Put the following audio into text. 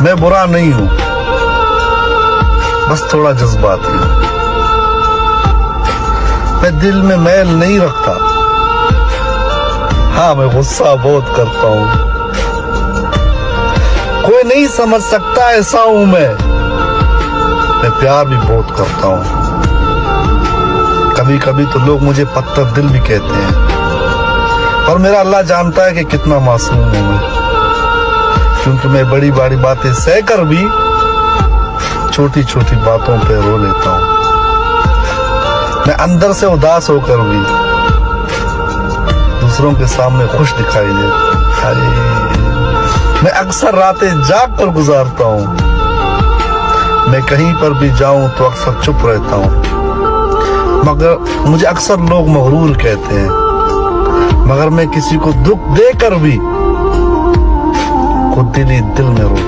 میں برا نہیں ہوں، بس تھوڑا جذباتی ہوں۔ میں دل میں میل نہیں رکھتا، ہاں میں غصہ بہت کرتا ہوں۔ کوئی نہیں سمجھ سکتا ایسا ہوں میں پیار بھی بہت کرتا ہوں۔ کبھی کبھی تو لوگ مجھے پتھر دل بھی کہتے ہیں، اور میرا اللہ جانتا ہے کہ کتنا معصوم ہوں میں، کیونکہ میں بڑی بڑی باتیں سہ کر بھی چھوٹی چھوٹی باتوں پہ رو لیتا ہوں۔ میں اندر سے اداس ہو کر بھی دوسروں کے سامنے خوش دکھائی دیتا ہوں۔ میں اکثر راتیں جاگ کر گزارتا ہوں، میں کہیں پر بھی جاؤں تو اکثر چپ رہتا ہوں، مگر مجھے اکثر لوگ مغرور کہتے ہیں، مگر میں کسی کو دکھ دے کر بھی خود دل ہی دل میں روتا ہوں۔